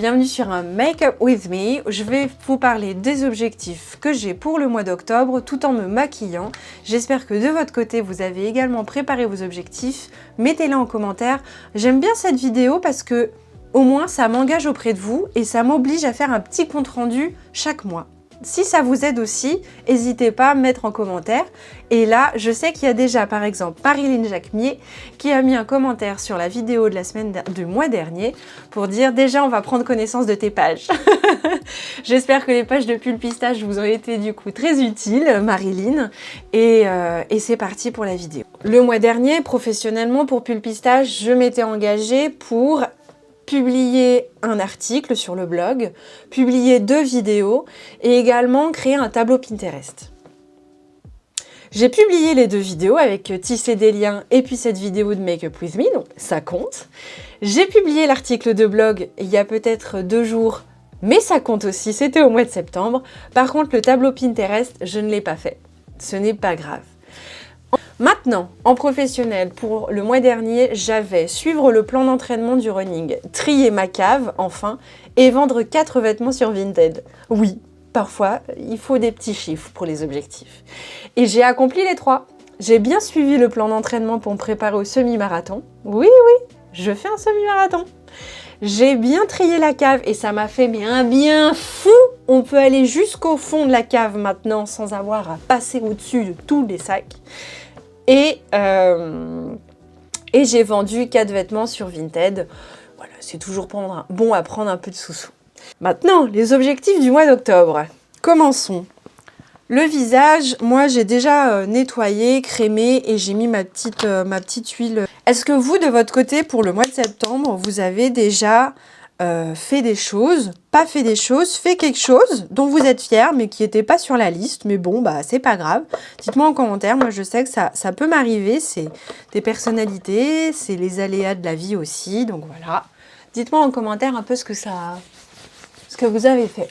bienvenue sur un Make Up With Me. Je vais vous parler des objectifs que j'ai pour le mois d'octobre tout en me maquillant. J'espère que de votre côté, vous avez également préparé vos objectifs. Mettez-les en commentaire. J'aime bien cette vidéo parce que au moins ça m'engage auprès de vous et ça m'oblige à faire un petit compte rendu chaque mois. Si ça vous aide aussi, n'hésitez pas à me mettre en commentaire. Et là, je sais qu'il y a déjà, par exemple, Marilyn Jacquemier qui a mis un commentaire sur la vidéo de la semaine du mois dernier pour dire « Déjà, on va prendre connaissance de tes pages ». J'espère que les pages de Pulpistache vous ont été du coup très utiles, Marilyn. Et c'est parti pour la vidéo. Le mois dernier, professionnellement, pour Pulpistache, je m'étais engagée pour publier un article sur le blog, publier 2 vidéos et également créer un tableau Pinterest. J'ai publié les 2 vidéos avec tisser des liens et puis cette vidéo de Make Up With Me, donc ça compte. J'ai publié l'article de blog il y a peut-être 2 jours, mais ça compte aussi, c'était au mois de septembre. Par contre, le tableau Pinterest, je ne l'ai pas fait. Ce n'est pas grave. Maintenant, en professionnel, pour le mois dernier, j'avais suivre le plan d'entraînement du running, trier ma cave, enfin, et vendre 4 vêtements sur Vinted. Oui, parfois, il faut des petits chiffres pour les objectifs. Et j'ai accompli les 3. J'ai bien suivi le plan d'entraînement pour me préparer au semi-marathon. Oui, je fais un semi-marathon. J'ai bien trié la cave et ça m'a fait mais un bien fou. On peut aller jusqu'au fond de la cave maintenant sans avoir à passer au-dessus de tous les sacs. Et j'ai vendu 4 vêtements sur Vinted. Voilà, c'est toujours bon à prendre un peu de sous-sous. Maintenant, les objectifs du mois d'octobre. Commençons. Le visage, moi j'ai déjà nettoyé, crémé et j'ai mis ma petite huile. Est-ce que vous, de votre côté, pour le mois de septembre, vous avez déjà fait des choses, pas fait des choses, fait quelque chose dont vous êtes fier mais qui n'était pas sur la liste, mais bon, bah c'est pas grave. Dites-moi en commentaire, moi je sais que ça peut m'arriver, c'est des personnalités, c'est les aléas de la vie aussi, donc voilà. Dites-moi en commentaire un peu ce que vous avez fait.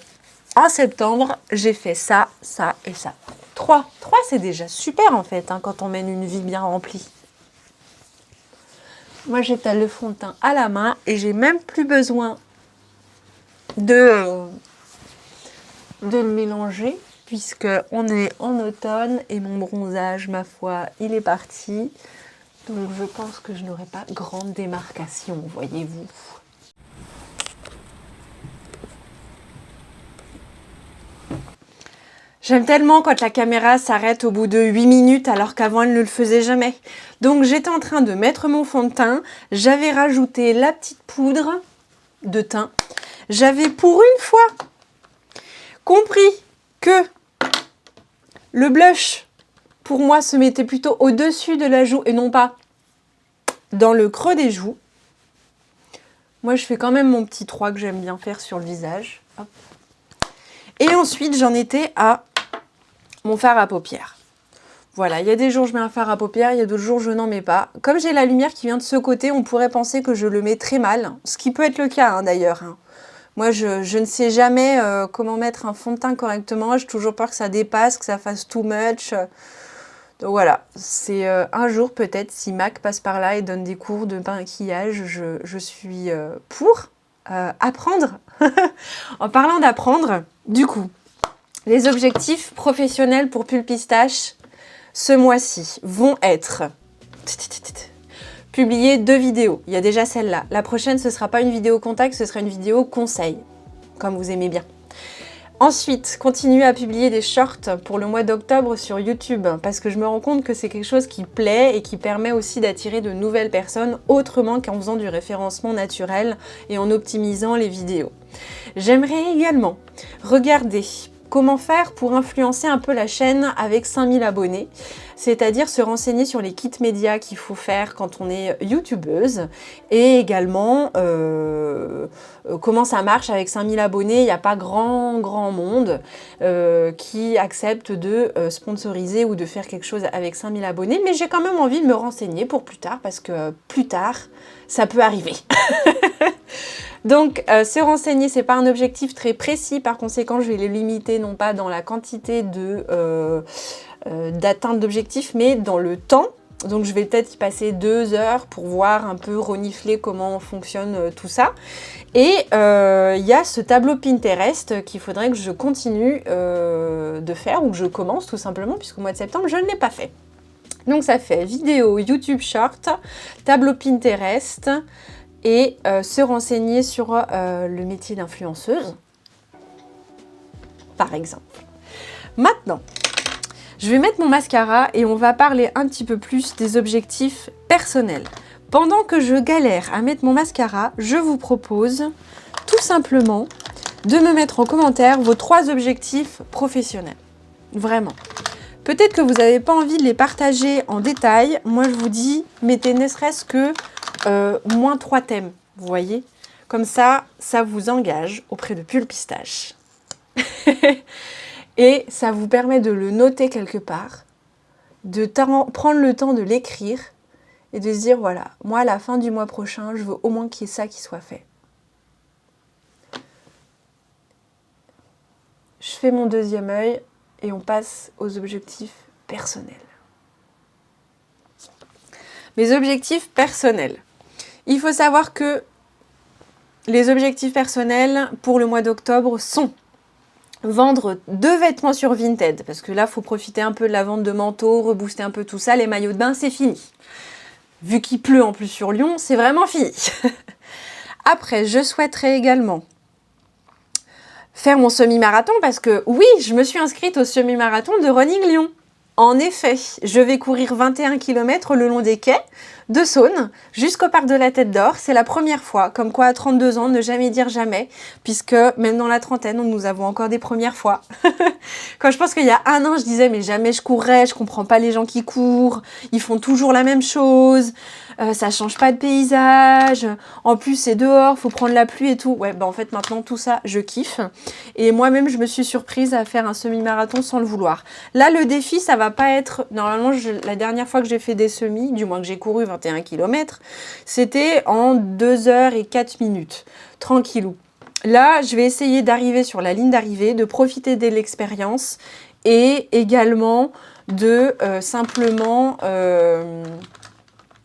En septembre, j'ai fait ça, ça et ça. 3 c'est déjà super en fait, hein, quand on mène une vie bien remplie. Moi, j'étale le fond de teint à la main et j'ai même plus besoin de le mélanger puisque on est en automne et mon bronzage, ma foi, il est parti. Donc, je pense que je n'aurai pas grande démarcation, voyez-vous. J'aime tellement quand la caméra s'arrête au bout de 8 minutes alors qu'avant elle ne le faisait jamais. Donc j'étais en train de mettre mon fond de teint, j'avais rajouté la petite poudre de teint. J'avais pour une fois compris que le blush pour moi se mettait plutôt au-dessus de la joue et non pas dans le creux des joues. Moi je fais quand même mon petit 3 que j'aime bien faire sur le visage. Hop. Et ensuite j'en étais à mon fard à paupières. Voilà, il y a des jours je mets un fard à paupières, il y a d'autres jours je n'en mets pas. Comme j'ai la lumière qui vient de ce côté, on pourrait penser que je le mets très mal, ce qui peut être le cas hein, d'ailleurs. Hein. Moi je ne sais jamais comment mettre un fond de teint correctement, j'ai toujours peur que ça dépasse, que ça fasse too much. Donc voilà, c'est un jour peut-être si Mac passe par là et donne des cours de maquillage, je suis pour apprendre. En parlant d'apprendre, du coup, les objectifs professionnels pour Pulpistache ce mois-ci vont être publier 2 vidéos. Il y a déjà celle-là. La prochaine, ce ne sera pas une vidéo contact, ce sera une vidéo conseil, comme vous aimez bien. Ensuite, continuer à publier des shorts pour le mois d'octobre sur YouTube parce que je me rends compte que c'est quelque chose qui plaît et qui permet aussi d'attirer de nouvelles personnes autrement qu'en faisant du référencement naturel et en optimisant les vidéos. J'aimerais également regarder comment faire pour influencer un peu la chaîne avec 5000 abonnés, c'est-à-dire se renseigner sur les kits médias qu'il faut faire quand on est youtubeuse et également comment ça marche avec 5000 abonnés. Il n'y a pas grand monde qui accepte de sponsoriser ou de faire quelque chose avec 5000 abonnés, mais j'ai quand même envie de me renseigner pour plus tard parce que plus tard, ça peut arriver. Donc, se renseigner, ce n'est pas un objectif très précis, par conséquent, je vais le limiter non pas dans la quantité d'atteinte d'objectifs, mais dans le temps Donc je vais peut-être y passer 2 heures pour voir un peu, renifler comment fonctionne tout ça. Et il y a ce tableau Pinterest qu'il faudrait que je continue de faire, ou que je commence tout simplement, puisqu'au mois de septembre, je ne l'ai pas fait. Donc ça fait vidéo, YouTube Short, tableau Pinterest et se renseigner sur le métier d'influenceuse, par exemple. Maintenant, je vais mettre mon mascara et on va parler un petit peu plus des objectifs personnels. Pendant que je galère à mettre mon mascara, je vous propose tout simplement de me mettre en commentaire vos 3 objectifs professionnels. Vraiment. Peut-être que vous n'avez pas envie de les partager en détail. Moi, je vous dis, mettez ne serait-ce que moins 3 thèmes, vous voyez. Comme ça, ça vous engage auprès de Pulpistache. Et ça vous permet de le noter quelque part, de prendre le temps de l'écrire et de se dire, voilà, moi, à la fin du mois prochain, je veux au moins qu'il y ait ça qui soit fait. Je fais mon 2e œil et on passe aux objectifs personnels. Mes objectifs personnels. Il faut savoir que les objectifs personnels pour le mois d'octobre sont vendre 2 vêtements sur Vinted, parce que là, il faut profiter un peu de la vente de manteaux, rebooster un peu tout ça. Les maillots de bain, c'est fini. Vu qu'il pleut en plus sur Lyon, c'est vraiment fini. Après, je souhaiterais également faire mon semi-marathon, parce que oui, je me suis inscrite au semi-marathon de Running Lyon. En effet, je vais courir 21 km le long des quais de Saône jusqu'au parc de la Tête d'Or. C'est la première fois, comme quoi à 32 ans, ne jamais dire jamais, puisque même dans la trentaine, nous avons encore des premières fois. Quand je pense qu'il y a 1 an, je disais mais jamais je courrais, je comprends pas les gens qui courent, ils font toujours la même chose, ça change pas de paysage, en plus c'est dehors, faut prendre la pluie et tout. Ouais, bah en fait maintenant tout ça, je kiffe. Et moi-même, je me suis surprise à faire un semi-marathon sans le vouloir. Là, le défi, ça va pas être... Normalement, la dernière fois que j'ai fait des semis, du moins que j'ai couru 21 km, c'était en 2 heures et 4 minutes, tranquillou. Là, je vais essayer d'arriver sur la ligne d'arrivée, de profiter de l'expérience et également de simplement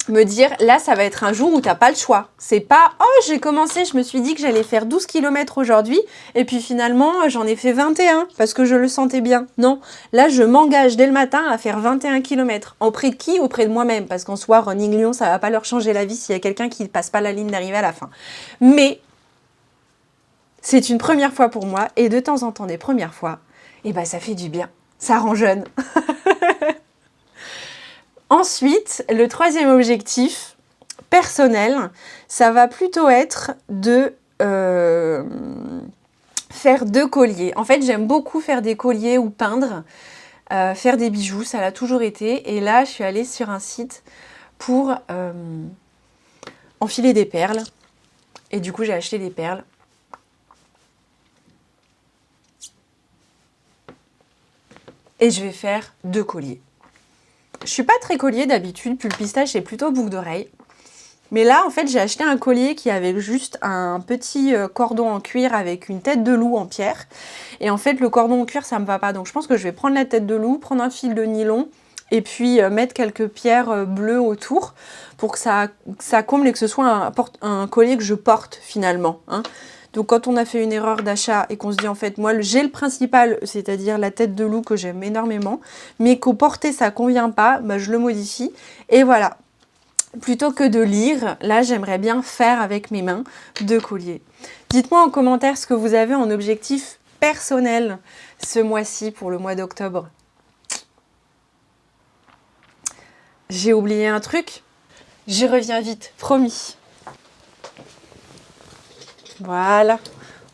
me dire, là, ça va être un jour où tu n'as pas le choix. C'est pas, oh, j'ai commencé, je me suis dit que j'allais faire 12 km aujourd'hui, et puis finalement, j'en ai fait 21, parce que je le sentais bien. Non, là, je m'engage dès le matin à faire 21 km. Auprès de qui? Auprès de moi-même, parce qu'en soi, Running Lyon, ça va pas leur changer la vie s'il y a quelqu'un qui ne passe pas la ligne d'arrivée à la fin. Mais, c'est une première fois pour moi, et de temps en temps, des premières fois, et ben ça fait du bien. Ça rend jeune. Ensuite, le 3e objectif personnel, ça va plutôt être de faire 2 colliers. En fait, j'aime beaucoup faire des colliers ou peindre, faire des bijoux, ça l'a toujours été. Et là, je suis allée sur un site pour enfiler des perles. Et du coup, j'ai acheté des perles. Et je vais faire 2 colliers. Je suis pas très collier d'habitude, Pulpistache c'est plutôt boucle d'oreille. Mais là, en fait, j'ai acheté un collier qui avait juste un petit cordon en cuir avec une tête de loup en pierre. Et en fait, le cordon en cuir, ça me va pas. Donc, je pense que je vais prendre la tête de loup, prendre un fil de nylon et puis mettre quelques pierres bleues autour pour que ça comble et que ce soit un collier que je porte finalement, hein. Donc quand on a fait une erreur d'achat et qu'on se dit en fait, moi j'ai le principal, c'est-à-dire la tête de loup que j'aime énormément, mais qu'au porter ça convient pas, bah, je le modifie. Et voilà, plutôt que de lire, là j'aimerais bien faire avec mes mains 2 colliers. Dites-moi en commentaire ce que vous avez en objectif personnel ce mois-ci pour le mois d'octobre. J'ai oublié un truc, j'y reviens vite, promis. Voilà,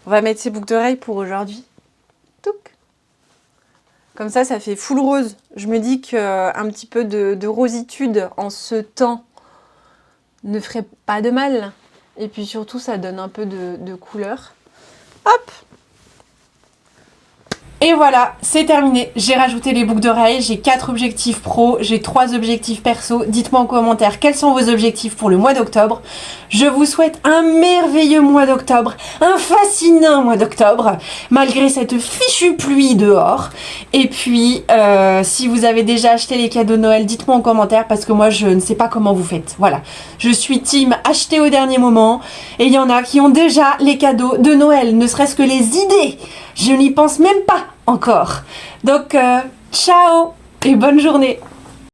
on va mettre ces boucles d'oreilles pour aujourd'hui. Touc. Comme ça fait full rose. Je me dis qu'un petit peu de rositude en ce temps ne ferait pas de mal. Et puis surtout, ça donne un peu de couleur. Hop! Et voilà, c'est terminé. J'ai rajouté les boucles d'oreilles, j'ai 4 objectifs pro, j'ai 3 objectifs perso. Dites-moi en commentaire quels sont vos objectifs pour le mois d'octobre. Je vous souhaite un merveilleux mois d'octobre, un fascinant mois d'octobre, malgré cette fichue pluie dehors. Et puis, si vous avez déjà acheté les cadeaux de Noël, dites-moi en commentaire parce que moi, je ne sais pas comment vous faites. Voilà, je suis team acheter au dernier moment et il y en a qui ont déjà les cadeaux de Noël, ne serait-ce que les idées. Je n'y pense même pas encore. Donc, ciao et bonne journée.